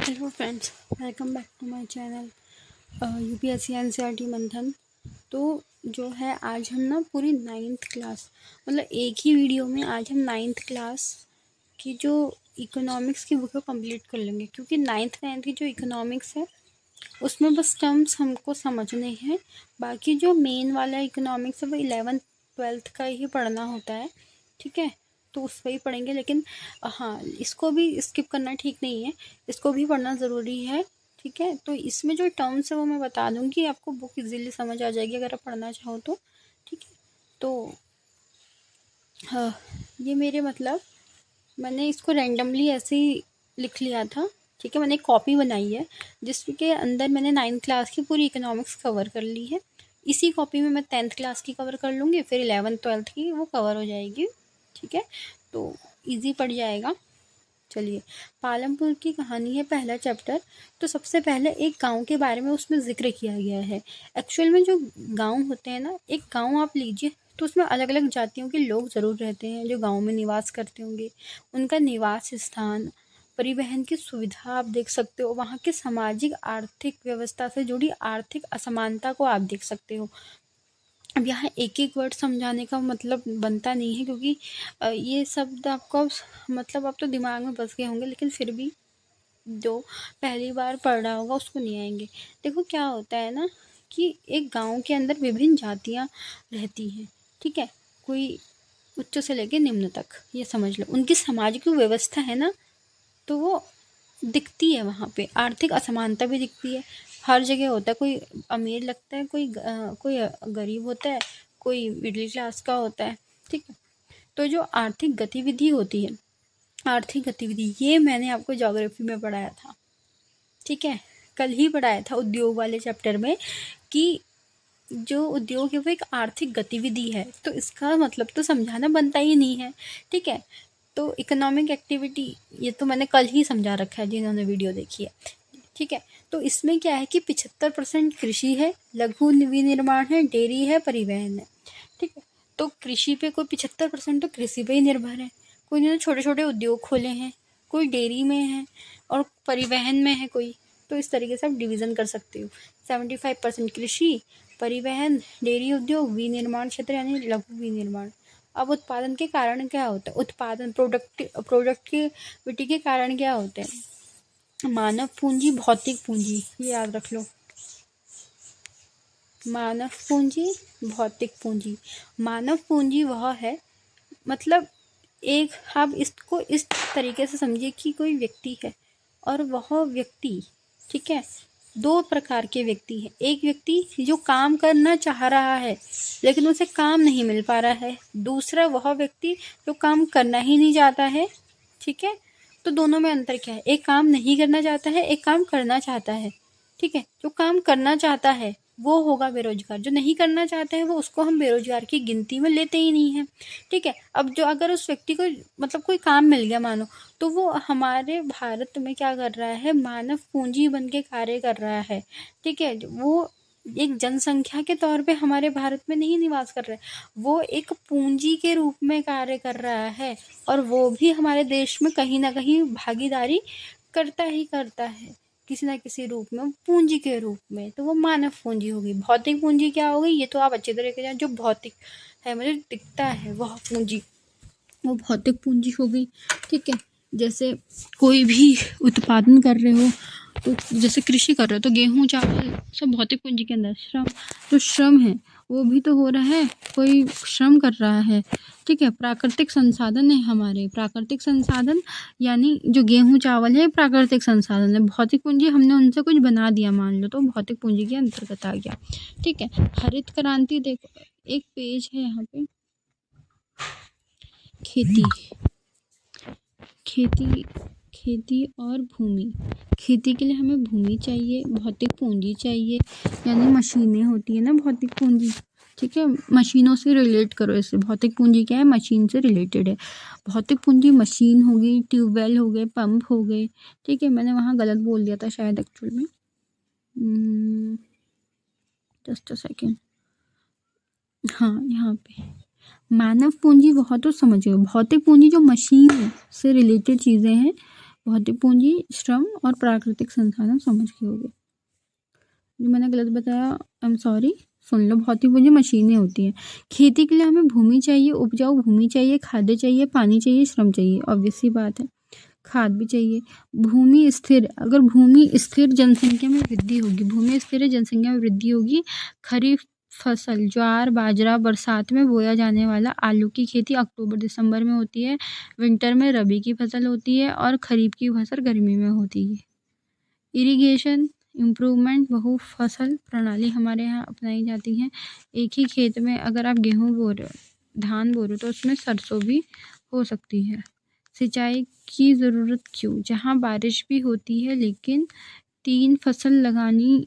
Hello friends, welcome back to my channel UPSC NCERT Manthan. तो जो है आज हम ना पूरी 9th क्लास मतलब एक ही वीडियो में आज हम 9th क्लास की जो इकोनॉमिक्स की बुक है कंप्लीट कर लेंगे, क्योंकि 9th की जो इकोनॉमिक्स है उसमें बस टर्म्स हमको समझने हैं। बाकी जो मेन वाला इकोनॉमिक्स है वो 11th 12th का ही पढ़ना होता है, ठीक है। तो उस पर ही पढ़ेंगे, लेकिन हाँ, इसको भी स्किप करना ठीक नहीं है, इसको भी पढ़ना ज़रूरी है, ठीक है। तो इसमें जो टर्म्स है वो मैं बता दूँगी, आपको बुक इजीली समझ आ जाएगी अगर आप पढ़ना चाहो तो, ठीक है। तो हाँ, ये मेरे मतलब मैंने इसको रैंडमली ऐसे ही लिख लिया था, ठीक है। मैंने एक कॉपी बनाई है जिसके अंदर मैंने 9th क्लास की पूरी इकोनॉमिक्स कवर कर ली है। इसी कॉपी में मैं 10th क्लास की कवर कर लूँगी, फिर 11th 12th की वो कवर हो जाएगी, ठीक है। तो इजी पड़ जाएगा। चलिए, पालमपुर की कहानी है पहला चैप्टर। तो सबसे पहले एक गांव के बारे में उसमें ज़िक्र किया गया है। एक्चुअल में जो गांव होते हैं ना, एक गांव आप लीजिए तो उसमें अलग अलग जातियों के लोग ज़रूर रहते हैं जो गांव में निवास करते होंगे। उनका निवास स्थान, परिवहन की सुविधा आप देख सकते हो, वहाँ की सामाजिक आर्थिक व्यवस्था से जुड़ी आर्थिक असमानता को आप देख सकते हो। अब यहाँ एक एक वर्ड समझाने का मतलब बनता नहीं है, क्योंकि ये शब्द आपको मतलब आप तो दिमाग में बस गए होंगे, लेकिन फिर भी जो पहली बार पढ़ रहा होगा उसको नहीं आएंगे। देखो क्या होता है ना, कि एक गांव के अंदर विभिन्न जातियाँ रहती हैं, ठीक है। कोई उच्च से लेके निम्न तक, ये समझ लो उनकी सामाजिक व्यवस्था है ना, तो वो दिखती है। वहाँ पे आर्थिक असमानता भी दिखती है, हर जगह होता है। कोई अमीर लगता है, कोई गरीब होता है, कोई मिडिल क्लास का होता है, ठीक है। तो जो आर्थिक गतिविधि होती है, आर्थिक गतिविधि ये मैंने आपको ज्योग्राफी में पढ़ाया था, ठीक है। कल ही पढ़ाया था उद्योग वाले चैप्टर में, कि जो उद्योग है वो एक आर्थिक गतिविधि है। तो इसका मतलब तो समझाना बनता ही नहीं है, ठीक है। तो इकोनॉमिक एक्टिविटी ये तो मैंने कल ही समझा रखा है जिन्होंने वीडियो देखी है, ठीक है। तो इसमें क्या है कि 75% कृषि है, लघु विनिर्माण है, डेयरी है, परिवहन है, ठीक है। तो कृषि पे कोई 75% तो कृषि पे ही निर्भर है। कोई ने छोटे छोटे उद्योग खोले हैं, कोई डेयरी में है और परिवहन में है कोई। तो इस तरीके से आप डिवीज़न कर सकते हो। 75% कृषि, परिवहन, डेयरी उद्योग, विनिर्माण क्षेत्र यानी लघु विनिर्माण। अब उत्पादन के कारण क्या होता है, उत्पादन प्रोडक्टिविटी के कारण क्या होते हैं, मानव पूंजी, भौतिक पूंजी, ये याद रख लो। मानव पूंजी, भौतिक पूंजी। मानव पूंजी वह है, मतलब एक आप इसको इस तरीके से समझिए कि कोई व्यक्ति है और वह व्यक्ति, ठीक है, दो प्रकार के व्यक्ति हैं। एक व्यक्ति जो काम करना चाह रहा है लेकिन उसे काम नहीं मिल पा रहा है, दूसरा वह व्यक्ति जो काम करना ही नहीं चाहता है, ठीक है। तो दोनों में अंतर क्या है, एक काम नहीं करना चाहता है, एक काम करना चाहता है, ठीक है। जो काम करना चाहता है वो होगा बेरोजगार, जो नहीं करना चाहता है वो उसको हम बेरोजगार की गिनती में लेते ही नहीं है, ठीक है। अब जो अगर उस व्यक्ति को मतलब कोई काम मिल गया मानो, तो वो हमारे भारत में क्या कर रहा है, मानव पूंजी बन के कार्य कर रहा है, ठीक है। वो एक जनसंख्या के तौर पे हमारे भारत में नहीं निवास कर रहा है, वो एक पूंजी के रूप में कार्य कर रहा है, और वो भी हमारे देश में कहीं ना कहीं भागीदारी करता ही करता है, किसी ना किसी रूप में, पूंजी के रूप में। तो वो मानव पूंजी होगी। भौतिक पूंजी क्या होगी, ये तो आप अच्छे तरीके से, जो भौतिक है मुझे दिखता है वह पूंजी, वो भौतिक पूंजी होगी, ठीक है। जैसे कोई भी उत्पादन कर रहे हो, तो जैसे कृषि कर रहे हो तो गेहूं चावल सब भौतिक पूंजी के अंदर। श्रम, तो श्रम है वो भी तो हो रहा है, कोई श्रम कर रहा है, ठीक है। प्राकृतिक संसाधन है हमारे, प्राकृतिक संसाधन यानी जो गेहूं चावल है प्राकृतिक संसाधन है। भौतिक पूंजी हमने उनसे कुछ बना दिया मान लो, तो भौतिक पूंजी के अंतर्गत आ गया, ठीक है। हरित क्रांति देखो, एक पेज है यहाँ पे, खेती, खेती खेती और भूमि। खेती के लिए हमें भूमि चाहिए, भौतिक पूंजी चाहिए, यानी मशीनें होती है ना भौतिक पूंजी, ठीक है। मशीनों से रिलेट करो इसे, भौतिक पूंजी क्या है, मशीन से रिलेटेड है। भौतिक पूंजी मशीन होगी, ट्यूबवेल हो गए, पंप हो गए, ठीक है। मैंने वहाँ गलत बोल दिया था शायद एक्चुअल में, जस्ट अ सेकेंड, हाँ यहाँ पे मानव पूंजी बहुत तो समझिए। भौतिक पूंजी जो मशीन से रिलेटेड चीज़ें हैं भौतिक पूंजी, श्रम और प्राकृतिक संसाधन समझ के होगे। जो मैंने गलत बताया आई एम सॉरी, सुन लो। भौतिक पूंजी मशीनें होती हैं। खेती के लिए हमें भूमि चाहिए, उपजाऊ भूमि चाहिए, खाद्य चाहिए, पानी चाहिए, श्रम चाहिए। ऑब्वियस सी बात है, खाद भी चाहिए। भूमि स्थिर, अगर भूमि स्थिर जनसंख्या में वृद्धि होगी, भूमि स्थिर है जनसंख्या में वृद्धि होगी। खरीफ फसल ज्वार बाजरा बरसात में बोया जाने वाला आलू की खेती अक्टूबर दिसंबर में होती है। विंटर में रबी की फसल होती है और खरीफ की फसल गर्मी में होती है। इरिगेशन इम्प्रूवमेंट बहु फसल प्रणाली हमारे यहाँ अपनाई जाती है। एक ही खेत में अगर आप गेहूँ बो रहे हो, धान बो रहे हो, तो उसमें सरसों भी हो सकती है। सिंचाई की ज़रूरत क्यों? जहाँ बारिश भी होती है लेकिन 3 फसल लगानी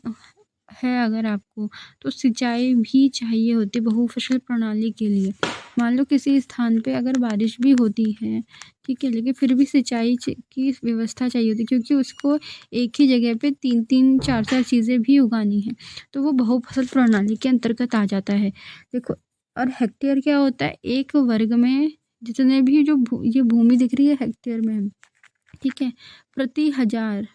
है अगर आपको, तो सिंचाई भी चाहिए होती बहुफसल प्रणाली के लिए। मान लो किसी स्थान पे अगर बारिश भी होती है, ठीक है, लेकिन फिर भी सिंचाई की व्यवस्था चाहिए होती, क्योंकि उसको एक ही जगह पे 3-3 4-4 चीज़ें भी उगानी है, तो वो बहुफसल प्रणाली के अंतर्गत आ जाता है। देखो, और हेक्टेयर क्या होता है? एक वर्ग में जितने भी जो ये भूमि दिख रही है हेक्टेयर में, ठीक है, प्रति हजार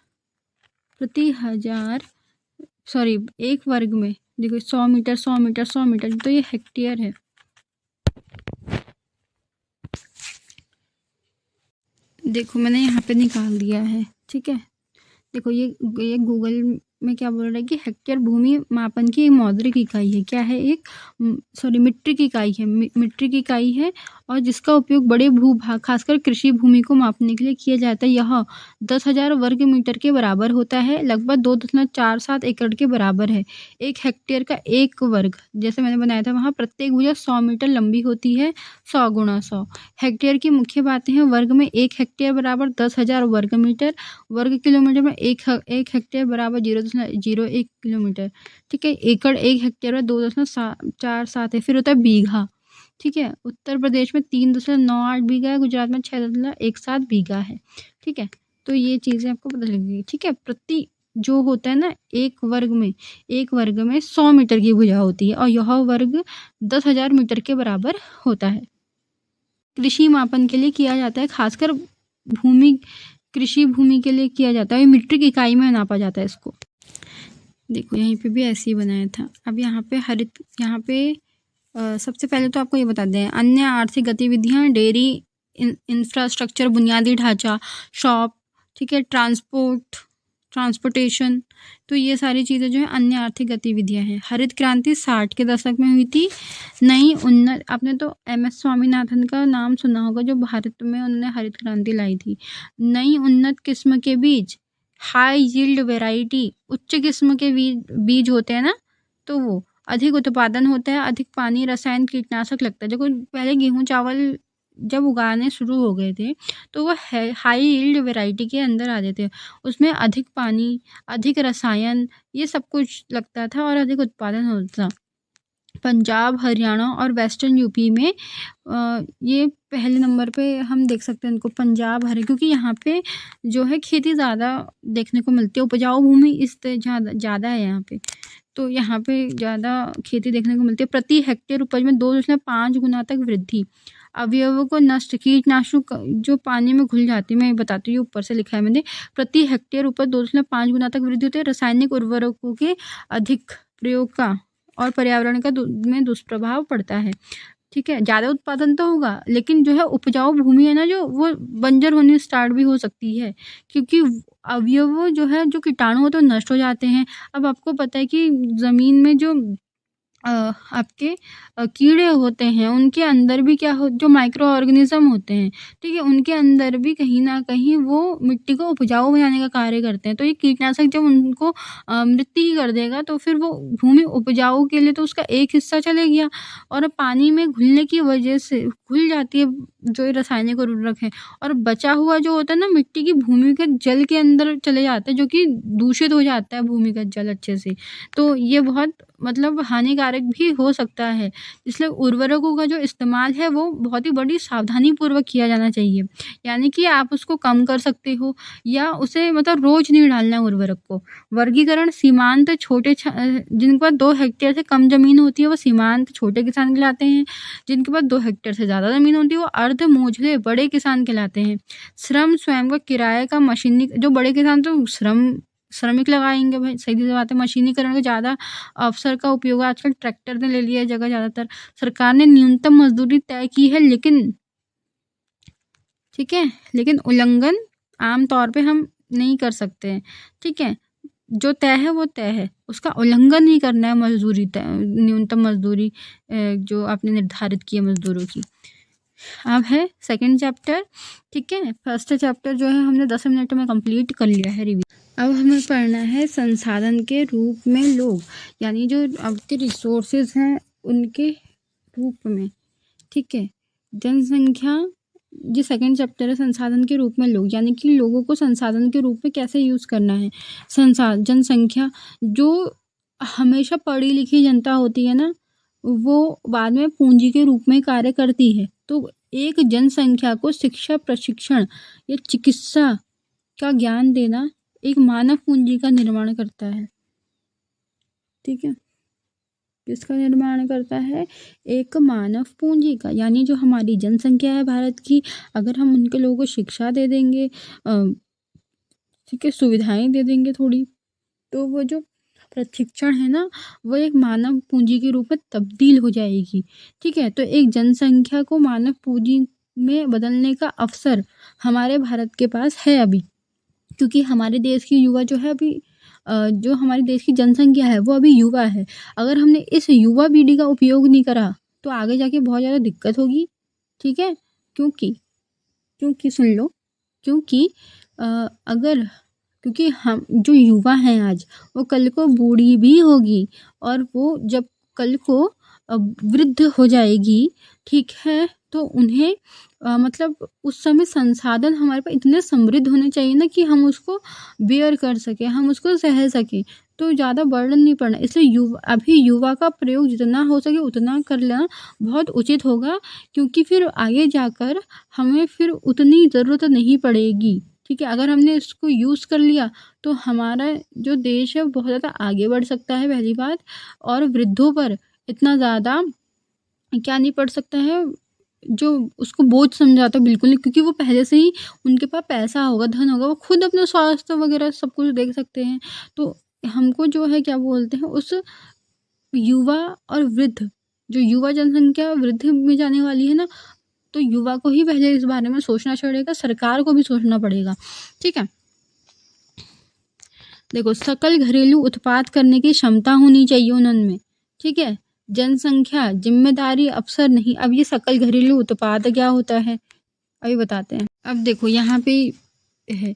सॉरी एक वर्ग में देखो 100 मीटर 100 मीटर 100 मीटर, तो ये हेक्टेयर है। देखो मैंने यहाँ पे निकाल दिया है, ठीक है। देखो ये गूगल में क्या बोल रहा है कि हेक्टेयर भूमि मापन की एक मौद्रिक इकाई है। क्या है? एक मीट्रिक इकाई है, मीट्रिक इकाई है, और जिसका उपयोग बड़े भूभाग खासकर कृषि भूमि को मापने के लिए किया जाता है। यह 10,000 वर्ग मीटर के बराबर होता है, लगभग 2.47 एकड़ के बराबर है। एक हेक्टेयर का एक वर्ग, जैसे मैंने बनाया था वहाँ, प्रत्येक भुजा 100 मीटर लंबी होती है। 100 गुणा 100 हेक्टेयर की मुख्य बातें हैं। वर्ग में एक हेक्टेयर बराबर 10,000 वर्ग मीटर, वर्ग किलोमीटर में एक हेक्टेयर बराबर 0.01 किलोमीटर, ठीक है। एकड़ एक हेक्टेयर में 2.47 है। फिर होता है बीघा, ठीक है। उत्तर प्रदेश में 3.98 बीघा है, गुजरात में 6.17 बीघा है, ठीक है। तो ये चीज़ें आपको पता लगेगी, ठीक है। प्रति जो होता है ना, एक वर्ग में 100 मीटर की भुजा होती है, और यह वर्ग 10,000 मीटर के बराबर होता है। कृषि मापन के लिए किया जाता है, खासकर कृषि भूमि के लिए किया जाता है। मीट्रिक इकाई में नापा जाता है इसको। देखो यहीं पे भी ऐसे ही बनाया था। अब यहाँ पे सबसे पहले तो आपको ये बता दें, अन्य आर्थिक गतिविधियाँ, डेयरी, इंफ्रास्ट्रक्चर, बुनियादी ढांचा, शॉप, ठीक है, ट्रांसपोर्टेशन, तो ये सारी चीज़ें जो है अन्य आर्थिक गतिविधियाँ हैं। हरित क्रांति 60 के दशक में हुई थी। नई उन्नत, आपने तो MS स्वामीनाथन का नाम सुना होगा, जो भारत में उन्होंने हरित क्रांति लाई थी। नई उन्नत किस्म के बीज, हाई यील्ड वेराइटी, उच्च किस्म के बीज होते हैं ना, तो वो अधिक उत्पादन होता है, अधिक पानी, रसायन, कीटनाशक लगता है। देखो पहले गेहूँ चावल जब उगाने शुरू हो गए थे, तो वो हाई यील्ड वेराइटी के अंदर आ जाते, उसमें अधिक पानी, अधिक रसायन, ये सब कुछ लगता था और अधिक उत्पादन होता था। पंजाब, हरियाणा और वेस्टर्न यूपी में ये पहले नंबर पे हम देख सकते हैं इनको, पंजाब, हरियाणा, क्योंकि यहाँ पे जो है खेती ज़्यादा देखने को मिलती है, उपजाऊ भूमि इस ज़्यादा है यहाँ पे, तो यहाँ पे ज़्यादा खेती देखने को मिलती है। प्रति हेक्टेयर उपज में 2.5 गुना तक वृद्धि। अवयवों को नष्ट, कीटनाशक जो पानी में घुल जाती है, मैं बताती हूँ, ऊपर से लिखा है मैंने। प्रति हेक्टेयर उपज 2.5 गुना तक वृद्धि होती है। रासायनिक उर्वरकों के अधिक प्रयोग का और पर्यावरण का में दुष्प्रभाव पड़ता है, ठीक है। ज़्यादा उत्पादन तो होगा, लेकिन जो है उपजाऊ भूमि है ना, जो वो बंजर होने स्टार्ट भी हो सकती है, क्योंकि अवयव जो है, जो कीटाणु होते हैं, नष्ट हो जाते हैं। अब आपको पता है कि ज़मीन में जो आपके कीड़े होते हैं, उनके अंदर भी जो माइक्रो ऑर्गेनिज्म होते हैं, ठीक है, उनके अंदर भी कहीं ना कहीं वो मिट्टी को उपजाऊ बनाने का कार्य करते हैं। तो ये कीटनाशक जब उनको मृत्यु ही कर देगा, तो फिर वो भूमि उपजाऊ के लिए तो उसका एक हिस्सा चले गया, और पानी में घुलने की वजह से घुल जाती है जो रासायनिक उर्वरक है, और बचा हुआ जो होता है ना मिट्टी की, भूमिगत जल के अंदर चले जाता है, जो कि दूषित हो जाता है भूमिगत जल अच्छे से। तो ये बहुत मतलब हानिकारक भी हो सकता है, इसलिए उर्वरकों का जो इस्तेमाल है वो बहुत ही बड़ी सावधानी पूर्वक किया जाना चाहिए। यानी कि आप उसको कम कर सकते हो, या उसे मतलब रोज़ नहीं डालना है उर्वरक को। वर्गीकरण, सीमांत छोटे जिनके पास 2 हेक्टेयर से कम ज़मीन होती है, वो सीमांत छोटे किसान कहलाते हैं। जिनके पास 2 हेक्टेयर से ज़्यादा ज़मीन होती है, वो अर्ध मोझले बड़े किसान कहलाते हैं। श्रम स्वयं का किराए का मशीनी, जो बड़े किसान तो श्रमिक लगाएंगे भाई, सीधी सी बात है। मशीनीकरण का ज़्यादा अवसर का उपयोग आजकल ट्रैक्टर ने ले लिया है जगह ज़्यादातर। सरकार ने न्यूनतम मजदूरी तय की है, लेकिन ठीक है, लेकिन उल्लंघन आम तौर पे हम नहीं कर सकते हैं। ठीक है, जो तय है वो तय है, उसका उल्लंघन नहीं करना है। मजदूरी न्यूनतम मजदूरी जो आपने निर्धारित की है मजदूरों की। अब है सेकंड चैप्टर। ठीक है, फर्स्ट चैप्टर जो है हमने 10 मिनट में कंप्लीट कर लिया है रिव्यू। अब हमें पढ़ना है संसाधन के रूप में लोग, यानी जो आपके रिसोर्सेज हैं उनके रूप में। ठीक है, जनसंख्या, जो सेकंड चैप्टर है संसाधन के रूप में लोग, यानी कि लोगों को संसाधन के रूप में कैसे यूज़ करना है। जनसंख्या, जो हमेशा पढ़ी लिखी जनता होती है ना, वो बाद में पूंजी के रूप में कार्य करती है। तो एक जनसंख्या को शिक्षा, प्रशिक्षण या चिकित्सा का ज्ञान देना एक मानव पूंजी का निर्माण करता है। ठीक है, किसका निर्माण करता है? एक मानव पूंजी का, यानी जो हमारी जनसंख्या है भारत की, अगर हम उनके लोगों को शिक्षा दे देंगे, ठीक है, सुविधाएं दे देंगे थोड़ी, तो वो जो प्रशिक्षण है ना, वो एक मानव पूंजी के रूप में तब्दील हो जाएगी। ठीक है, तो एक जनसंख्या को मानव पूंजी में बदलने का अवसर हमारे भारत के पास है अभी, क्योंकि हमारे देश की युवा जो है अभी, जो हमारे देश की जनसंख्या है वो अभी युवा है। अगर हमने इस युवा पीढ़ी का उपयोग नहीं करा तो आगे जाके बहुत ज़्यादा दिक्कत होगी। ठीक है, क्योंकि सुन लो, क्योंकि क्योंकि हम जो युवा हैं आज, वो कल को बूढ़ी भी होगी, और वो जब कल को वृद्ध हो जाएगी, ठीक है, तो उन्हें मतलब उस समय संसाधन हमारे पास इतने समृद्ध होने चाहिए ना कि हम उसको बेयर कर सकें, हम उसको सह सकें, तो ज़्यादा बर्डन नहीं पड़ना। इसलिए अभी युवा का प्रयोग जितना हो सके उतना कर लेना बहुत उचित होगा, क्योंकि फिर आगे जाकर हमें फिर उतनी ज़रूरत नहीं पड़ेगी। ठीक है, अगर हमने इसको यूज़ कर लिया तो हमारा जो देश है बहुत ज़्यादा आगे बढ़ सकता है, पहली बात। और वृद्धों पर इतना ज़्यादा क्या नहीं पड़ सकता है, जो उसको बोझ समझाता बिल्कुल नहीं, क्योंकि वो पहले से ही उनके पास पैसा होगा, धन होगा, वो खुद अपना स्वास्थ्य वगैरह सब कुछ देख सकते हैं। तो हमको जो है क्या बोलते हैं, उस युवा और वृद्ध, जो युवा जनसंख्या वृद्धि में जाने वाली है ना, तो युवा को ही पहले इस बारे में सोचना पड़ेगा, सरकार को भी सोचना पड़ेगा। ठीक है, देखो, सकल घरेलू उत्पाद करने की क्षमता होनी चाहिए उनमें। ठीक है, जनसंख्या, जिम्मेदारी, अवसर नहीं। अब ये सकल घरेलू उत्पाद क्या होता है अभी बताते हैं। अब देखो यहाँ पे है,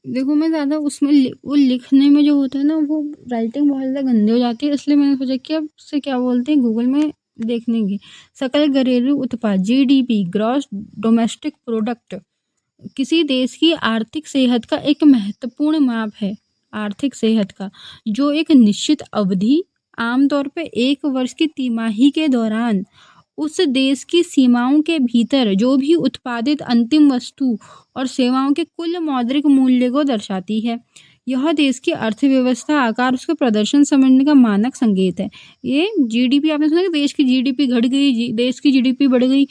देखो मैं ज़्यादा उसमें वो लिखने में जो होता है ना, वो राइटिंग बहुत ज़्यादा गंदी हो जाती है, इसलिए मैंने सोचा कि अब से क्या बोलते हैं गूगल में देखने की। सकल घरेलू उत्पाद, GDP, ग्रॉस डोमेस्टिक प्रोडक्ट, किसी देश की आर्थिक सेहत का एक महत्वपूर्ण माप है। आर्थिक सेहत का, जो एक निश्चित अवधि, आमतौर पर 1 वर्ष की तिमाही के दौरान उस देश की सीमाओं के भीतर जो भी उत्पादित अंतिम वस्तु और सेवाओं के कुल मौद्रिक मूल्य को दर्शाती है। यह देश की अर्थव्यवस्था, आकार, उसके प्रदर्शन समझने का मानक संकेत है। ये GDP, आपने सुना कि देश की GDP घट गई, देश की GDP बढ़ गई,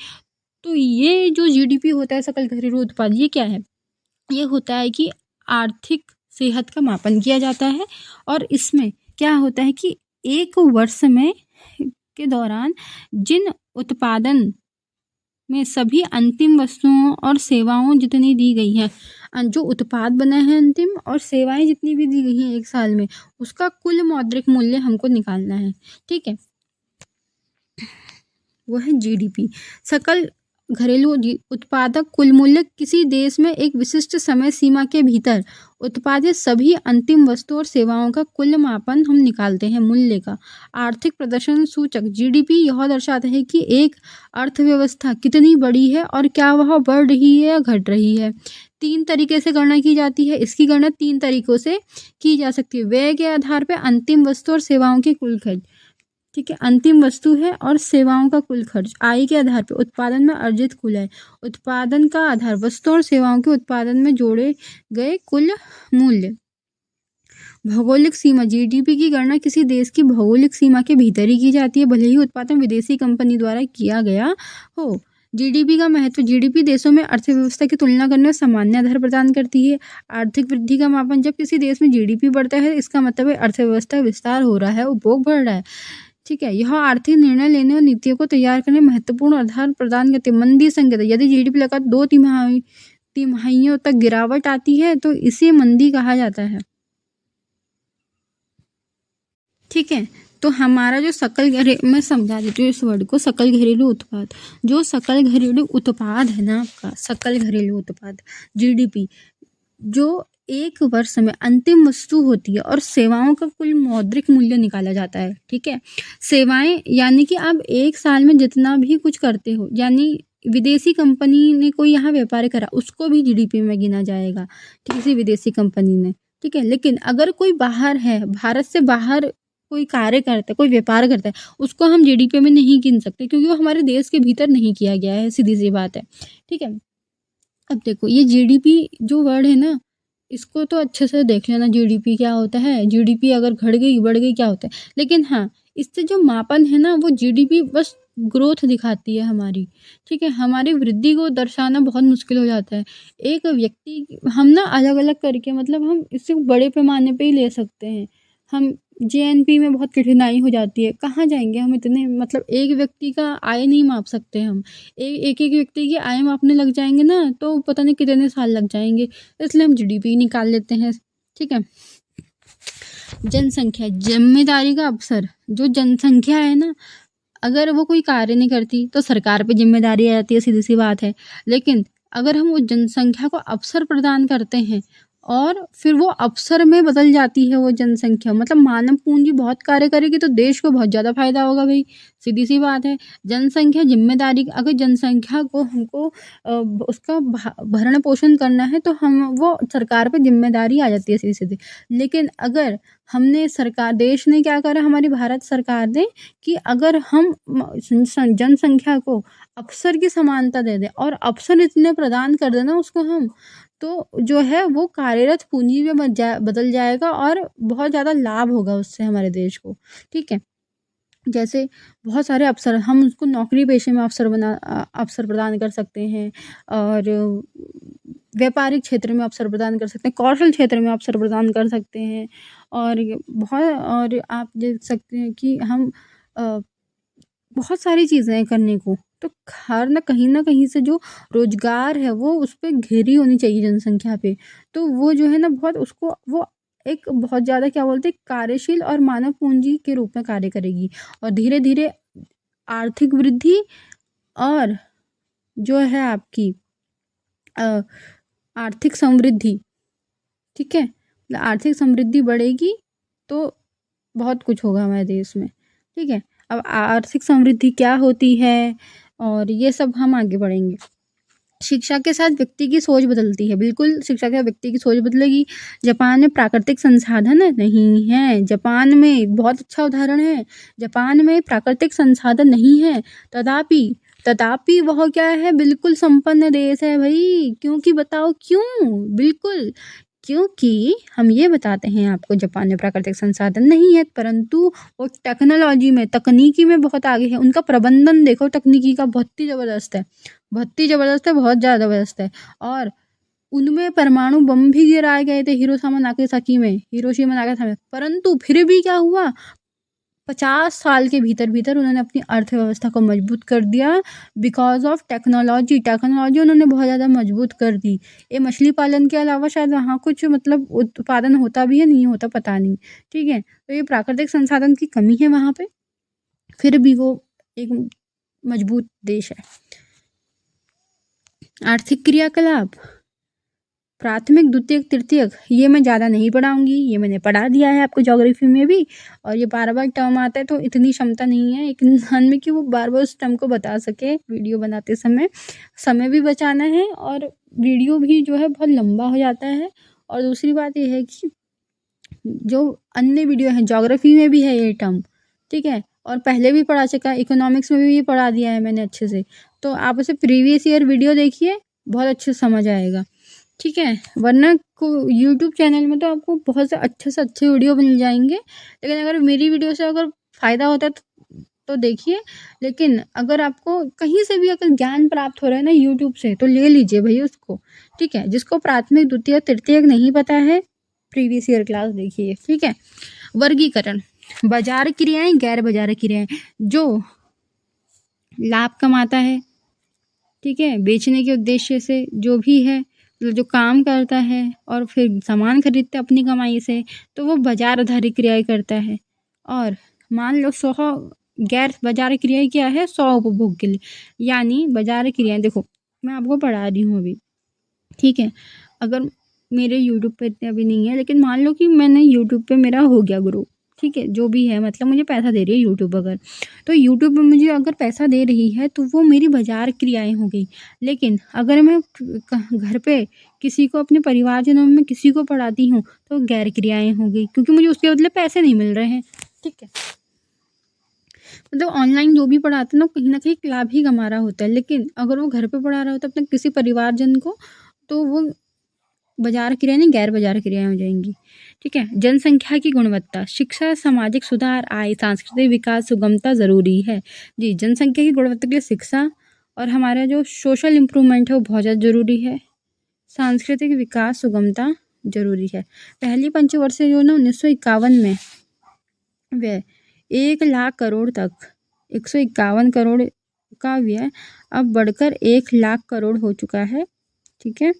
तो ये जो GDP होता है, सकल घरेलू उत्पाद, ये क्या है? ये होता है कि आर्थिक सेहत का मापन किया जाता है, और इसमें क्या होता है कि 1 वर्ष में के दौरान जिन उत्पादन में सभी अंतिम वस्तुओं और सेवाओं जितनी दी गई हैं, जो उत्पाद बना है अंतिम, और सेवाएं जितनी भी दी गई हैं 1 साल में, उसका कुल मौद्रिक मूल्य हमको निकालना है। ठीक है, वो है GDP। सकल घरेलू उत्पादक कुल मूल्य, किसी देश में एक विशिष्ट समय सीमा के भीतर उत्पादित सभी अंतिम वस्तु और सेवाओं का कुल मापन हम निकालते हैं, मूल्य का। आर्थिक प्रदर्शन सूचक GDP यह दर्शाता है कि एक अर्थव्यवस्था कितनी बड़ी है और क्या वह बढ़ रही है या घट रही है। 3 तरीके से गणना की जाती है, इसकी गणना 3 तरीकों से की जा सकती है। व्यय के आधार पर अंतिम वस्तु और सेवाओं के कुल खर्च, ठीक है, अंतिम वस्तु है और सेवाओं का कुल खर्च। आय के आधार पर उत्पादन में अर्जित कुल आय, उत्पादन का आधार वस्तुओं और सेवाओं के उत्पादन में जोड़े गए कुल मूल्य। भौगोलिक सीमा, GDP की गणना किसी देश की भौगोलिक सीमा के भीतर ही की जाती है, भले ही उत्पादन विदेशी कंपनी द्वारा किया गया हो। जीडीपी का महत्व। जीडीपी देशों में अर्थव्यवस्था की तुलना करने में सामान्य आधार प्रदान करती है। आर्थिक वृद्धि का मापन। जब किसी देश में जीडीपी बढ़ता है इसका मतलब है अर्थव्यवस्था विस्तार हो रहा है, उपभोग बढ़ रहा है। ठीक है, यह आर्थिक निर्णय लेने और नीतियों को तैयार करने में महत्वपूर्ण आधार प्रदान करती है। मंदी संकेत। यदि जीडीपी लगातार 2 तिमाहियों तक गिरावट आती है तो इसे मंदी कहा जाता है। ठीक है, तो हमारा जो मैं समझा देती हूँ इस वर्ड को, सकल घरेलू उत्पाद। जो सकल घरेलू उत्पाद है ना आपका, सकल घरेलू उत्पाद जीडीपी, जो एक वर्ष में अंतिम वस्तु होती है और सेवाओं का कुल मौद्रिक मूल्य निकाला जाता है। ठीक है, सेवाएं यानी कि आप एक साल में जितना भी कुछ करते हो, यानी विदेशी कंपनी ने कोई यहाँ व्यापार करा उसको भी जीडीपी में गिना जाएगा, किसी विदेशी कंपनी ने। ठीक है, लेकिन अगर कोई बाहर है, भारत से बाहर कोई कार्य करता है, कोई व्यापार करता है, उसको हम जीडीपी में नहीं गिन सकते क्योंकि वो हमारे देश के भीतर नहीं किया गया है, सीधी सी बात है। ठीक है, अब देखो ये जीडीपी जो वर्ड है ना, इसको तो अच्छे से देख लेना, जीडीपी क्या होता है, जीडीपी अगर घट गई बढ़ गई क्या होता है। लेकिन हाँ, इससे जो मापन है ना वो जीडीपी बस ग्रोथ दिखाती है हमारी। ठीक है, हमारी वृद्धि को दर्शाना बहुत मुश्किल हो जाता है। एक व्यक्ति हम ना अलग अलग करके, मतलब हम इससे बड़े पैमाने पे ही ले सकते हैं। हम जेएनपी में बहुत कठिनाई हो जाती है, कहाँ जाएंगे हम इतने, मतलब एक व्यक्ति का आय नहीं माप सकते हम। एक एक व्यक्ति की आय मापने लग जाएंगे ना तो पता नहीं कितने साल लग जाएंगे, इसलिए हम जीडीपी निकाल लेते हैं। ठीक है, जनसंख्या, जिम्मेदारी का अवसर। जो जनसंख्या है ना, अगर वो कोई कार्य नहीं करती तो सरकार पे जिम्मेदारी आ जाती है, सीधी सी बात है। लेकिन अगर हम उस जनसंख्या को अवसर प्रदान करते हैं और फिर वो अवसर में बदल जाती है वो जनसंख्या, मतलब मानव पूंजी बहुत कार्य करेगी तो देश को बहुत ज़्यादा फायदा होगा भाई, सीधी सी बात है। जनसंख्या जिम्मेदारी, अगर जनसंख्या को हमको उसका भरण पोषण करना है तो हम वो सरकार पे जिम्मेदारी आ जाती है सीधी सीधी। लेकिन अगर हमने देश ने क्या करा, हमारी भारत सरकार ने, कि अगर हम जनसंख्या को अवसर की समानता दे दें और अवसर इतने प्रदान कर देना उसको हम, तो जो है वो कार्यरत पूंजी में बदल जाएगा और बहुत ज़्यादा लाभ होगा उससे हमारे देश को। ठीक है, जैसे बहुत सारे अवसर, हम उसको नौकरी पेशे में अवसर प्रदान कर सकते हैं, और व्यापारिक क्षेत्र में अवसर प्रदान कर सकते हैं, कौशल क्षेत्र में अवसर प्रदान कर सकते हैं, और और आप देख सकते हैं कि हम बहुत सारी चीज़ें हैं करने को। तो हर ना कहीं से जो रोजगार है वो उस पे घेरी होनी चाहिए जनसंख्या पे। तो वो जो है ना बहुत उसको वो एक बहुत ज़्यादा क्या बोलते हैं, कार्यशील और मानव पूंजी के रूप में कार्य करेगी, और धीरे धीरे आर्थिक वृद्धि और जो है आपकी आर्थिक समृद्धि। ठीक है, आर्थिक समृद्धि बढ़ेगी तो बहुत कुछ होगा हमारे देश में। ठीक है, अब आर्थिक समृद्धि क्या होती है और ये सब हम आगे बढ़ेंगे। शिक्षा के साथ व्यक्ति की सोच बदलती है, बिल्कुल शिक्षा के साथ व्यक्ति की सोच बदलेगी। जापान में प्राकृतिक संसाधन नहीं है, जापान में बहुत अच्छा उदाहरण है, जापान में प्राकृतिक संसाधन नहीं है, तथापि वह क्या है, बिल्कुल संपन्न देश है भाई। क्योंकि बताओ क्यों, बिल्कुल क्योंकि हम ये बताते हैं आपको, जापान में प्राकृतिक संसाधन नहीं है परंतु वो टेक्नोलॉजी में, तकनीकी में बहुत आगे है। उनका प्रबंधन देखो तकनीकी का, बहुत ही ज़बरदस्त है, बहुत ही ज़बरदस्त है, बहुत ज़्यादा ज़बरदस्त है। और उनमें परमाणु बम भी गिराए गए थे हिरोशिमा नागासाकी में, परंतु फिर भी क्या हुआ, 50 साल के भीतर उन्होंने अपनी अर्थव्यवस्था को मजबूत कर दिया, बिकॉज ऑफ टेक्नोलॉजी उन्होंने बहुत ज़्यादा मजबूत कर दी। ये मछली पालन के अलावा शायद वहाँ कुछ मतलब उत्पादन होता भी है, नहीं होता पता नहीं। ठीक है, तो ये प्राकृतिक संसाधन की कमी है वहाँ पे, फिर भी वो एक मजबूत देश है। आर्थिक क्रियाकलाप, प्राथमिक, द्वितीयक, तृतीयक, ये मैं ज़्यादा नहीं पढ़ाऊंगी, ये मैंने पढ़ा दिया है आपको ज्योग्राफी में भी, और ये बार बार टर्म आता है तो इतनी क्षमता नहीं है एक इंसान में कि वो बार बार उस टर्म को बता सके। वीडियो बनाते समय भी बचाना है, और वीडियो भी जो है बहुत लंबा हो जाता है। और दूसरी बात ये है कि जो अन्य वीडियो है, ज्योग्राफी में भी है ये टर्म, ठीक है, और पहले भी पढ़ा चुका है, इकोनॉमिक्स में भी ये पढ़ा दिया है मैंने अच्छे से। तो आप उसे प्रीवियस ईयर वीडियो देखिए, बहुत अच्छे से समझ आएगा। ठीक है, वरना को यूट्यूब चैनल में तो आपको बहुत से अच्छे वीडियो मिल जाएंगे, लेकिन अगर मेरी वीडियो से अगर फ़ायदा होता है तो तो देखिए। लेकिन अगर आपको कहीं से भी अगर ज्ञान प्राप्त हो रहा है ना यूट्यूब से, तो ले लीजिए भाई उसको, ठीक है। जिसको प्राथमिक द्वितीय तृतीयक नहीं पता है, प्रीवियस ईयर क्लास देखिए, ठीक है। वर्गीकरण, बाजार क्रियाएं, गैर बाजार क्रियाएं। जो लाभ कमाता है, ठीक है, बेचने के उद्देश्य से जो भी है, जो काम करता है और फिर सामान खरीदता है अपनी कमाई से, तो वो बाजार आधारित क्रियाएं करता है। और मान लो 100 गैर बाजार क्रियाएं क्या है, 100 उपभोग के लिए। यानी बाजार क्रियाएं, देखो मैं आपको पढ़ा रही हूँ अभी, ठीक है। अगर मेरे यूट्यूब पे इतने अभी नहीं है, लेकिन मान लो कि मैंने यूट्यूब पे मेरा हो गया ग्रो, ठीक है, जो भी है, मतलब मुझे पैसा दे रही है यूट्यूब। अगर तो यूट्यूब पे मुझे अगर पैसा दे रही है तो वो मेरी बाजार क्रियाएं हो गई। लेकिन अगर मैं घर पे किसी को, अपने परिवारजनों में किसी को पढ़ाती हूँ, तो गैर क्रियाएं हो गई, क्योंकि मुझे उसके बदले पैसे नहीं मिल रहे हैं, ठीक है। मतलब ऑनलाइन जो भी पढ़ाते हैं ना, कहीं ना कहीं लाभ ही कमा रहा होता है। लेकिन अगर वो घर पे पढ़ा रहा होता है अपने किसी परिवारजन को, तो वो बाजार क्रिया नहीं, गैर बाजार क्रियाएं हो जाएंगी, ठीक है। जनसंख्या की गुणवत्ता, शिक्षा, सामाजिक सुधार, आय, सांस्कृतिक विकास, सुगमता जरूरी है। जी, जनसंख्या की गुणवत्ता के लिए शिक्षा और हमारा जो सोशल इम्प्रूवमेंट है वो बहुत ज़्यादा जरूरी है। सांस्कृतिक विकास, सुगमता जरूरी है। पहली पंचवर्षीय योजना 1951 में व्यय 1,00,000 करोड़ तक, 151 करोड़ का व्यय अब बढ़कर 1,00,000 करोड़ हो चुका है, ठीक है।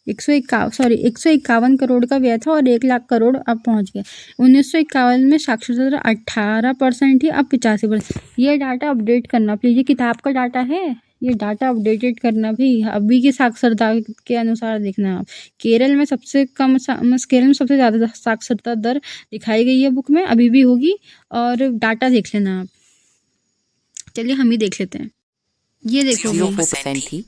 151 करोड़ का व्यय था और 1,00,000 करोड़ अब पहुंच गया। 1951 में साक्षरता दर 18% थी, अब 85%। ये डाटा अपडेट करना प्लीज, ये किताब का डाटा है, ये डाटा अपडेटेड करना भी अभी की साक्षरता के अनुसार देखना आप। केरल में सबसे कम, केरल में सबसे ज़्यादा साक्षरता दर दिखाई गई है बुक में, अभी भी होगी, और डाटा देख लेना आप। चलिए हम ही देख लेते हैं। ये देखो 0% थी,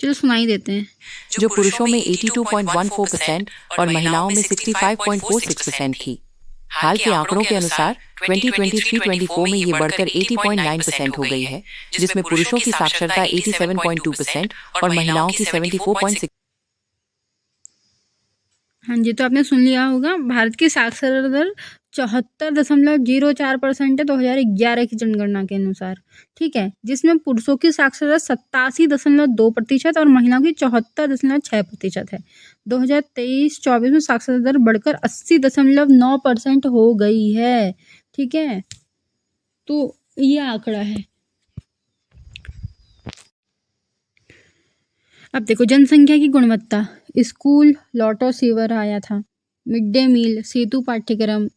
चलो सुनाई देते हैं। जो पुरुषों में 82.14% और महिलाओं में 65.46% थी। हाल के आंकड़ों के अनुसार 2023-24 में ये बढ़कर 80.9% हो गई है, जिसमें पुरुषों की साक्षरता 87.2% और महिलाओं की 74.6%। हाँ जी, तो आपने सुन लिया होगा, भारत की साक्षरता दर 74.04% है 2011 की जनगणना के अनुसार, ठीक है। जिसमें पुरुषों की साक्षरता 87.2% और महिलाओं की 74.6% है। 2023-24 में साक्षरता दर बढ़कर 80.9% हो गई है, ठीक है। तो ये आंकड़ा है। अब देखो जनसंख्या की गुणवत्ता, स्कूल, लॉटो सेवर आया था, मिड डे मील, सेतु पाठ्यक्रम,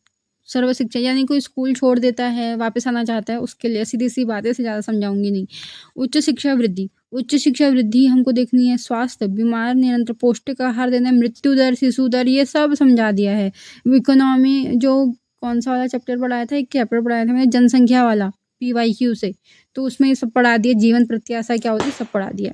सर्व शिक्षा, यानी कोई स्कूल छोड़ देता है वापस आना चाहता है उसके लिए, सीधी सी बातें से ज़्यादा समझाऊंगी नहीं। उच्च शिक्षा वृद्धि, उच्च शिक्षा वृद्धि हमको देखनी है। स्वास्थ्य, बीमार नियंत्रण, पौष्टिक आहार देना, मृत्यु दर, शिशु दर, ये सब समझा दिया है। इकोनॉमी, जो कौन सा वाला चैप्टर पढ़ाया था, एक चैप्टर पढ़ाया था मैंने जनसंख्या वाला PYQ से, तो उसमें ये सब पढ़ा दिया। जीवन प्रत्याशा क्या होती है, सब पढ़ा दिया,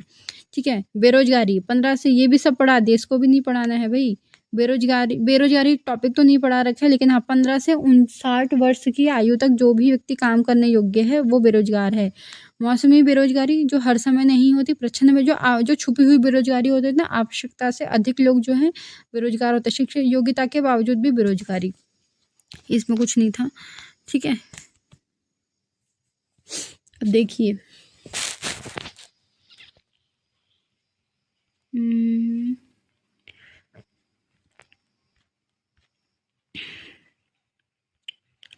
ठीक है। बेरोजगारी 15 से, ये भी सब पढ़ा दिया, इसको भी नहीं पढ़ाना है भाई। बेरोजगारी टॉपिक तो नहीं पढ़ा रखा है, लेकिन हाँ 15 से 59 वर्ष की आयु तक जो भी व्यक्ति काम करने योग्य है वो बेरोजगार है। मौसमी बेरोजगारी, जो हर समय नहीं होती, प्रच्छन्न में जो छुपी हुई बेरोजगारी होती है ना, आवश्यकता से अधिक लोग जो हैं बेरोजगार होते हैं, शिक्षा योग्यता के बावजूद भी बेरोजगारी, इसमें कुछ नहीं था, ठीक है। अब देखिए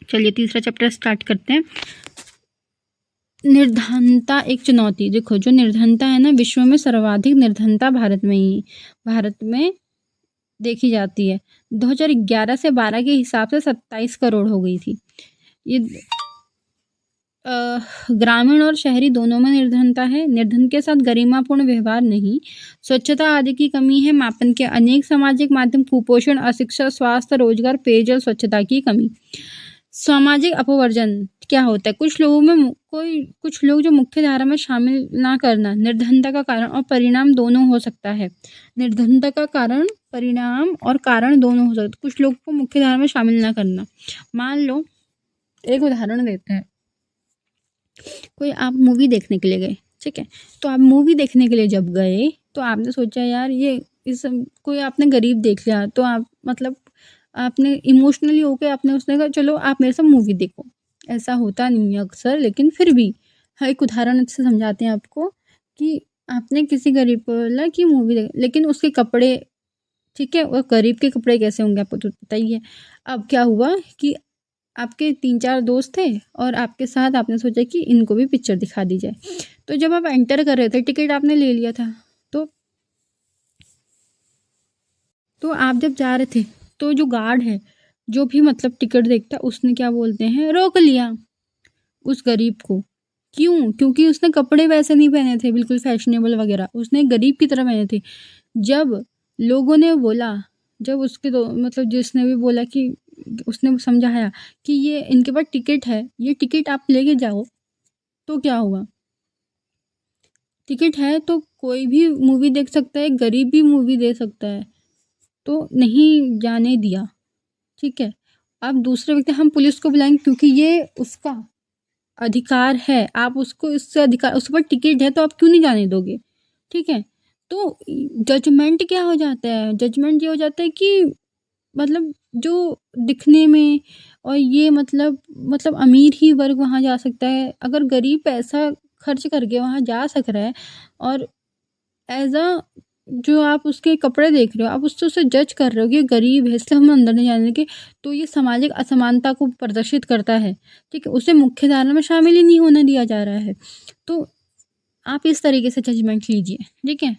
चलिए तीसरा चैप्टर स्टार्ट करते हैं। निर्धनता एक चुनौती। देखो जो निर्धनता है ना, विश्व में सर्वाधिक निर्धनता भारत में देखी जाती है। 2011 से 12 के हिसाब से 27 करोड़ हो गई थी। ये ग्रामीण और शहरी दोनों में निर्धनता है। निर्धन के साथ गरिमापूर्ण व्यवहार नहीं, स्वच्छता आदि की कमी है। मापन के अनेक सामाजिक माध्यम, कुपोषण, अशिक्षा, स्वास्थ्य, रोजगार, पेयजल, स्वच्छता की कमी। सामाजिक अपवर्जन क्या होता है, कुछ लोग जो मुख्य धारा में शामिल ना करना निर्धनता का कारण और परिणाम दोनों हो सकता है। निर्धनता का कारण, परिणाम और कारण दोनों हो सकते हैं। कुछ लोग को मुख्य धारा में शामिल ना करना, मान लो एक उदाहरण देते हैं, कोई आप मूवी देखने के लिए गए, ठीक है। तो आप मूवी देखने के लिए जब गए तो आपने सोचा यार कोई आपने गरीब देख लिया, तो आप मतलब आपने इमोशनली होके आपने उसने कहा चलो आप मेरे साथ मूवी देखो। ऐसा होता नहीं है अक्सर, लेकिन फिर भी एक उदाहरण से समझाते हैं आपको कि आपने किसी गरीब को बोला कि मूवी देख, लेकिन उसके कपड़े, ठीक है, और गरीब के कपड़े कैसे होंगे आपको तो पता ही है। अब क्या हुआ कि आपके 3-4 दोस्त थे और आपके साथ आपने सोचा कि इनको भी पिक्चर दिखा दी जाए। तो जब आप एंटर कर रहे थे, टिकट आपने ले लिया था, तो आप जब जा रहे थे तो जो गार्ड है, जो भी मतलब टिकट देखता, उसने क्या बोलते हैं, रोक लिया उस गरीब को। क्यों? क्योंकि उसने कपड़े वैसे नहीं पहने थे बिल्कुल फैशनेबल वगैरह, उसने गरीब की तरह पहने थे। जब लोगों ने बोला, जब उसके दो मतलब जिसने भी बोला कि उसने समझाया कि ये इनके पास टिकट है, ये टिकट आप लेके जाओ, तो क्या हुआ? टिकट है तो कोई भी मूवी देख सकता है, गरीब भी मूवी देख सकता है, तो नहीं जाने दिया, ठीक है। अब दूसरे व्यक्ति, हम पुलिस को बुलाएंगे क्योंकि ये उसका अधिकार है, आप उसको इससे अधिकार, उस पर टिकट है तो आप क्यों नहीं जाने दोगे, ठीक है। तो जजमेंट क्या हो जाता है? जजमेंट ये हो जाता है कि मतलब जो दिखने में और ये मतलब अमीर ही वर्ग वहाँ जा सकता है, अगर गरीब पैसा खर्च करके वहाँ जा सक रहा है और एज अ जो आप उसके कपड़े देख रहे हो, आप उससे उसे जज कर रहे हो कि गरीब है इसलिए हम अंदर नहीं जाने देंगे, तो ये सामाजिक असमानता को प्रदर्शित करता है, ठीक है। उसे मुख्य धारा में शामिल ही नहीं होने दिया जा रहा है। तो आप इस तरीके से जजमेंट लीजिए, ठीक है।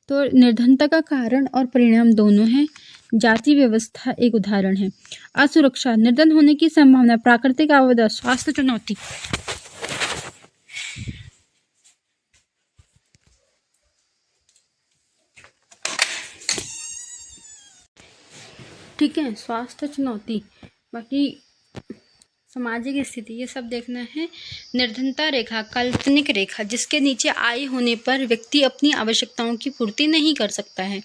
तो निर्धनता का कारण और परिणाम दोनों हैं। जाति व्यवस्था एक उदाहरण है। असुरक्षा, निर्धन होने की संभावना, प्राकृतिक आपदा, स्वास्थ्य चुनौती। ठीक है, स्वास्थ्य चुनौती, बाकी सामाजिक स्थिति, ये सब देखना है। निर्धनता रेखा, काल्पनिक रेखा जिसके नीचे आय होने पर व्यक्ति अपनी आवश्यकताओं की पूर्ति नहीं कर सकता है।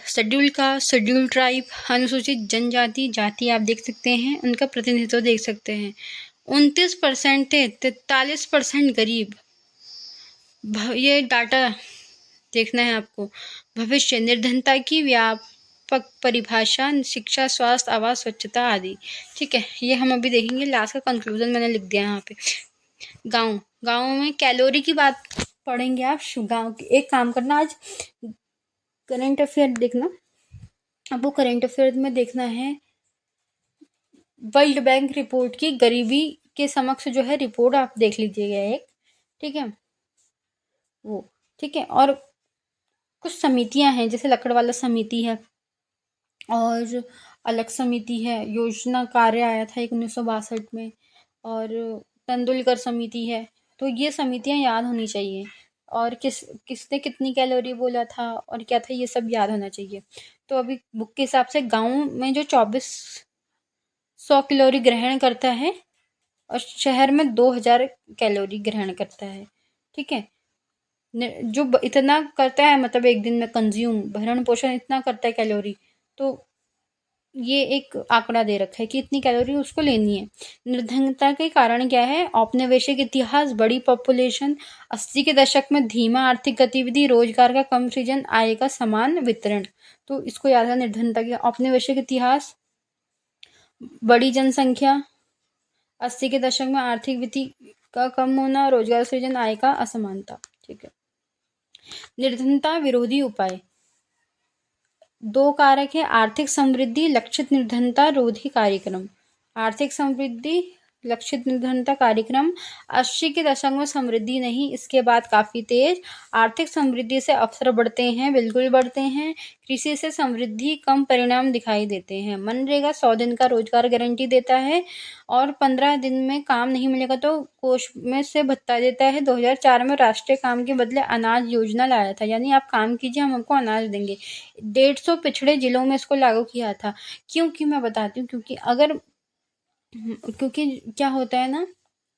शेड्यूल कास्ट, शेड्यूल ट्राइब, अनुसूचित जनजाति, जाति आप देख सकते हैं, उनका प्रतिनिधित्व देख सकते हैं। 29% थे, 43% गरीब। ये डाटा देखना है आपको। भविष्य, निर्धनता की व्यापक परिभाषा, शिक्षा, स्वास्थ्य, आवास, स्वच्छता आदि, ठीक है। ये हम अभी देखेंगे, लास्ट का कंक्लूजन मैंने लिख दिया यहाँ पे। गाँव में कैलोरी की बात पढ़ेंगे आप। गाँव की एक काम करना, आज करंट अफेयर देखना, आपको करंट अफेयर में देखना है वर्ल्ड बैंक रिपोर्ट की गरीबी के समक्ष जो है रिपोर्ट, आप देख लीजिएगा एक, ठीक है वो, ठीक है। और कुछ समितियां हैं, जैसे लकड़वाला समिति है और अलग समिति है, योजना कार्य आया था 1962 में, और तेंदुलकर समिति है। तो ये समितियां याद होनी चाहिए, और किसने कितनी कैलोरी बोला था और क्या था, ये सब याद होना चाहिए। तो अभी बुक के हिसाब से गांव में जो 2400 कैलोरी ग्रहण करता है और शहर में 2000 कैलोरी ग्रहण करता है, ठीक है। जो इतना करता है, मतलब एक दिन में कंज्यूम, भरण पोषण इतना करता है कैलोरी, तो ये एक आंकड़ा दे रखा है कि इतनी कैलोरी उसको लेनी है। निर्धनता के कारण क्या है? औपनिवेशिक इतिहास, बड़ी पॉपुलेशन, 80 के दशक में धीमा आर्थिक गतिविधि, रोजगार का कम सृजन, आय का समान वितरण। तो इसको याद है, निर्धनता के औपनिवेशिक इतिहास, बड़ी जनसंख्या, 80 के दशक में आर्थिक वृद्धि का कम होना, रोजगार सृजन, आय का असमानता, ठीक है। निर्धनता विरोधी उपाय, 2 कारक है, आर्थिक समृद्धि, लक्षित निर्धनता रोधी कार्यक्रम। आर्थिक समृद्धि, लक्षित निर्धनता कार्यक्रम। 80 के दशक में समृद्धि नहीं, इसके बाद काफी तेज। आर्थिक समृद्धि से अवसर बढ़ते हैं, बिल्कुल बढ़ते हैं। कृषि से समृद्धि, कम परिणाम दिखाई देते हैं। मनरेगा 100 दिन का रोजगार गारंटी देता है, और 15 दिन में काम नहीं मिलेगा तो कोष में से भत्ता देता है। 2004 में राष्ट्रीय काम के बदले अनाज योजना लाया था, यानी आप काम कीजिए, हम आपको अनाज देंगे। 150 पिछड़े जिलों में इसको लागू किया था। क्योंकि मैं बताती हूँ, क्योंकि क्या होता है ना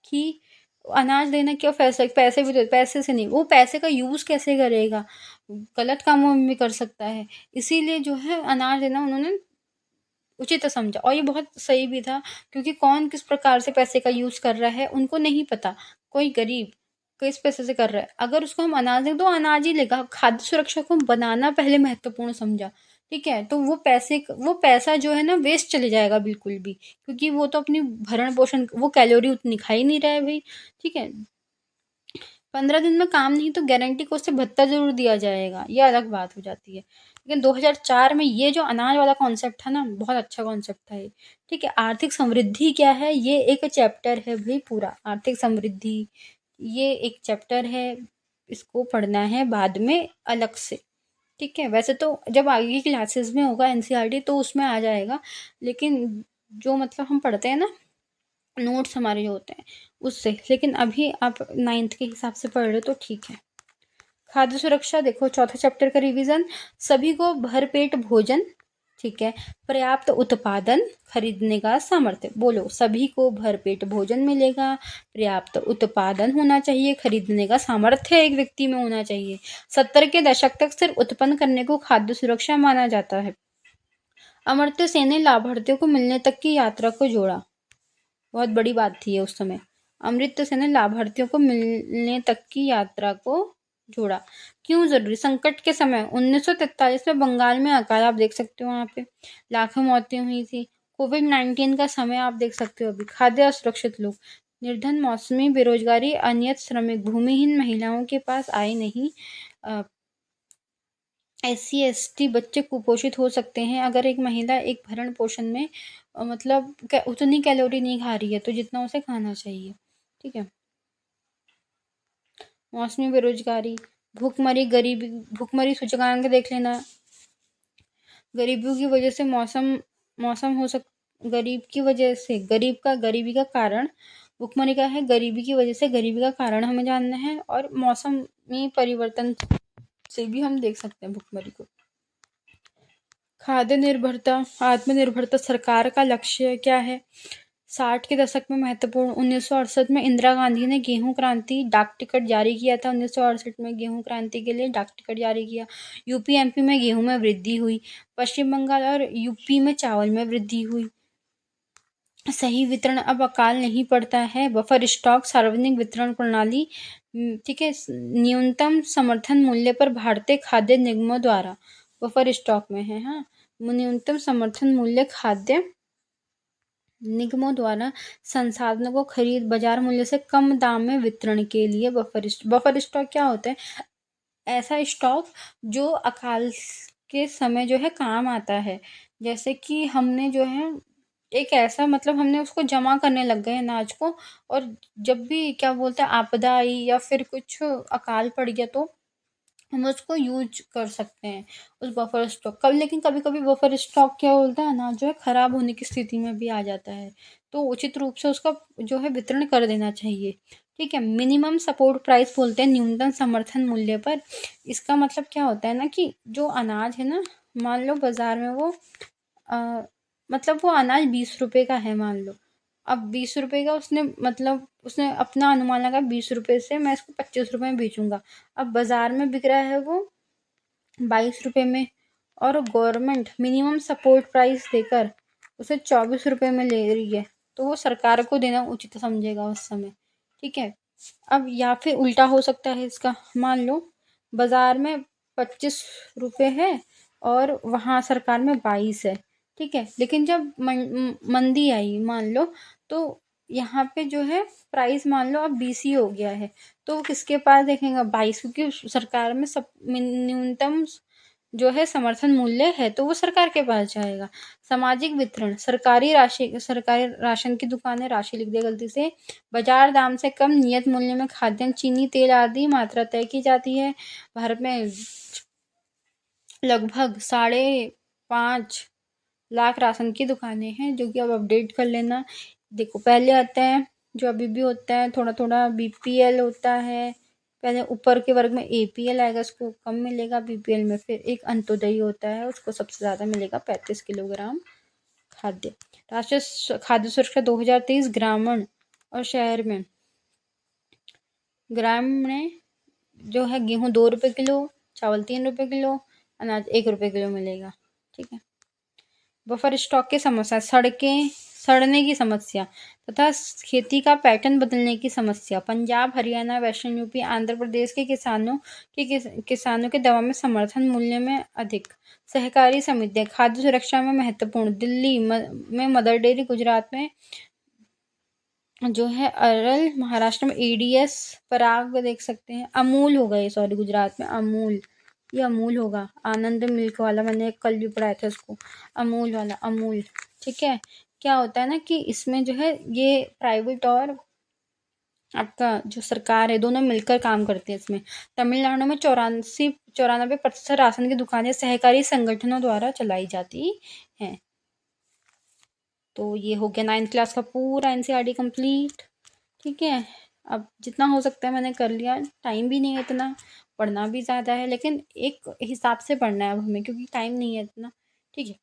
कि अनाज देना, क्या पैसे भी पैसे से नहीं, वो पैसे का यूज कैसे करेगा, गलत कामों में भी कर सकता है। इसीलिए जो है अनाज देना उन्होंने उचित समझा, और ये बहुत सही भी था, क्योंकि कौन किस प्रकार से पैसे का यूज कर रहा है उनको नहीं पता। कोई गरीब किस पैसे से कर रहा है, अगर उसको हम अनाज दें तो अनाज ही लेगा। खाद्य सुरक्षा को बनाना पहले महत्वपूर्ण समझा, ठीक है, तो वो पैसा जो है ना वेस्ट चले जाएगा बिल्कुल भी, क्योंकि वो तो अपनी भरण पोषण, वो कैलोरी उतनी खा ही नहीं रहा है भाई। ठीक है, 15 दिन में काम नहीं तो गारंटी को उससे भत्ता जरूर दिया जाएगा, ये अलग बात हो जाती है। लेकिन 2004 में ये जो अनाज वाला कॉन्सेप्ट था ना, बहुत अच्छा कॉन्सेप्ट था ये। ठीक है, आर्थिक समृद्धि क्या है, ये एक चैप्टर है भाई पूरा, आर्थिक समृद्धि ये एक चैप्टर है, इसको पढ़ना है बाद में अलग से। ठीक है, वैसे तो जब आगे की क्लासेस में होगा एनसीईआरटी तो उसमें आ जाएगा, लेकिन जो मतलब हम पढ़ते हैं ना, नोट्स हमारे जो होते हैं उससे, लेकिन अभी आप 9th के हिसाब से पढ़ रहे हो तो ठीक है। खाद्य सुरक्षा देखो, चौथा चैप्टर का रिवीजन, सभी को भरपेट भोजन, ठीक है, पर्याप्त उत्पादन, खरीदने का सामर्थ्य, बोलो सभी को भरपेट भोजन मिलेगा, पर्याप्त उत्पादन होना चाहिए, खरीदने का सामर्थ्य एक व्यक्ति में होना चाहिए। 70 के दशक तक सिर्फ उत्पन्न करने को खाद्य सुरक्षा माना जाता है। अमर्त्य सेन ने लाभार्थियों को मिलने तक की यात्रा को जोड़ा, बहुत बड़ी बात थी ये उस समय। अमृत सेन ने लाभार्थियों को मिलने तक की यात्रा को जोड़ा, क्यों जरूरी, संकट के समय 1943 में बंगाल में अकाल, आप देख सकते हो वहां पे लाखों मौतें हुई थी। कोविड-19 का समय आप देख सकते हो अभी, खाद्य असुरक्षित लोग, निर्धन, मौसमी बेरोजगारी, अनियत श्रमिक, भूमिहीन महिलाओं के पास आय नहीं, SC ST बच्चे कुपोषित हो सकते हैं अगर एक महिला एक भरण पोषण में मतलब उतनी कैलोरी नहीं खा रही है तो जितना उसे खाना चाहिए। ठीक है, मौसमी बेरोजगारी, भूखमरी, गरीबी, भूखमरी सूचकांक देख लेना, गरीबियों की वजह से मौसम हो सक गरीब की वजह से, गरीबी का कारण भूखमरी का है, गरीबी की वजह से गरीबी का कारण हमें जानना है, और मौसमी परिवर्तन से भी हम देख सकते हैं भूखमरी को। खाद्य निर्भरता, आत्मनिर्भरता सरकार का लक्ष्य क्या है, 60 के दशक में महत्वपूर्ण, 1968 में इंदिरा गांधी ने गेहूं क्रांति डाक टिकट जारी किया था, 1968 में गेहूं क्रांति के लिए डाक टिकट जारी किया। यूपी एमपी में गेहूं में वृद्धि हुई, पश्चिम बंगाल और यूपी में चावल में वृद्धि हुई। सही वितरण, अब अकाल नहीं पड़ता है, बफर स्टॉक, सार्वजनिक वितरण प्रणाली, ठीक है, न्यूनतम समर्थन मूल्य पर भारतीय खाद्य निगमों द्वारा बफर स्टॉक में है, हाँ, न्यूनतम समर्थन मूल्य खाद्य निगमों द्वारा संसाधनों को खरीद बाजार मूल्य से कम दाम में वितरण के लिए बफर स्टॉक क्या होता है, ऐसा स्टॉक जो अकाल के समय जो है काम आता है। जैसे कि हमने जो है एक ऐसा मतलब हमने उसको जमा करने लग गए अनाज को, और जब भी क्या बोलते हैं आपदा आई या फिर कुछ अकाल पड़ गया तो हम उसको यूज कर सकते हैं उस बफर स्टॉक का। लेकिन कभी कभी बफर स्टॉक क्या बोलता है अनाज जो है खराब होने की स्थिति में भी आ जाता है, तो उचित रूप से उसका जो है वितरण कर देना चाहिए। ठीक है, मिनिमम सपोर्ट प्राइस बोलते हैं न्यूनतम समर्थन मूल्य पर। इसका मतलब क्या होता है ना कि जो अनाज है ना, मान लो बाजार में वो मतलब वो अनाज 20 रुपए का है मान लो, अब 20 रुपए का उसने अपना अनुमान लगा 20 रुपए से मैं इसको 25 रुपए में बेचूंगा। अब बाजार में बिक रहा है वो 22 रुपए में, और गवर्नमेंट मिनिमम सपोर्ट प्राइस देकर उसे 24 रुपए में ले रही है, तो वो सरकार को देना उचित समझेगा उस समय। ठीक है, अब या फिर उल्टा हो सकता है इसका, मान लो बाजार में 25 रुपए है और वहाँ सरकार में 22 है। ठीक है, लेकिन जब मंदी आई मान लो, तो यहाँ पे जो है प्राइस मान लो अब 20 ही हो गया है, तो वो किसके पास देखेगा 22, क्योंकि सरकार में सब न्यूनतम जो है समर्थन मूल्य है तो वो सरकार के पास जाएगा। सामाजिक वितरण, सरकारी राशन की दुकानें, राशि लिख दिया गलती से, बाजार दाम से कम नियत मूल्य में खाद्यान्न, चीनी, तेल आदि मात्रा तय की जाती है। भारत में लगभग 5.5 लाख राशन की दुकानें हैं, जो कि अब अपडेट कर लेना। देखो पहले आता है जो अभी भी होता है थोड़ा थोड़ा BPL होता है, पहले ऊपर के वर्ग में APL आएगा, उसको कम मिलेगा, BPL में फिर एक अंत्योदय होता है, उसको सबसे ज़्यादा मिलेगा 35 किलोग्राम खाद्य। राष्ट्रीय खाद्य सुरक्षा 2023 ग्रामीण और शहर में, ग्रामीण में जो है गेहूँ 2 रुपये किलो, चावल 3 रुपये किलो, अनाज 1 रुपये किलो मिलेगा। ठीक है, बफर स्टॉक की समस्या, सड़कें, सड़ने की समस्या तथा खेती का पैटर्न बदलने की समस्या। पंजाब, हरियाणा, वेस्टर्न यूपी, आंध्र प्रदेश के किसानों के दवा में समर्थन मूल्य में अधिक। सहकारी समितियां खाद्य सुरक्षा में महत्वपूर्ण। दिल्ली में मदर डेयरी, गुजरात में जो है अरल, महाराष्ट्र में एडीएस, पराग देख सकते हैं। अमूल होगा ये, सॉरी, गुजरात में अमूल, ये अमूल होगा, आनंद मिल्क वाला, मैंने कल भी पढ़ाया था इसको, अमूल वाला, अमूल। ठीक है, क्या होता है ना कि इसमें जो है ये प्राइवेट और आपका जो सरकार है दोनों मिलकर काम करते हैं इसमें। तमिलनाडु में 94% राशन की दुकानें सहकारी संगठनों द्वारा चलाई जाती हैं। तो ये हो गया 9th क्लास का पूरा एनसीईआरटी कंप्लीट। ठीक है, अब जितना हो सकता है मैंने कर लिया, टाइम भी नहीं है इतना, पढ़ना भी ज़्यादा है, लेकिन एक हिसाब से पढ़ना है अब हमें, क्योंकि टाइम नहीं है इतना। ठीक है,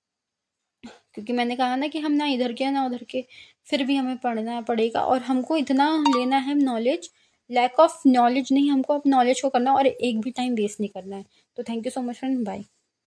क्योंकि मैंने कहा ना कि हम ना इधर के ना उधर के, फिर भी हमें पढ़ना पड़ेगा और हमको इतना लेना है नॉलेज, लैक ऑफ नॉलेज नहीं, हमको अब नॉलेज को करना और एक भी टाइम वेस्ट नहीं करना है। तो thank you so much friend, bye.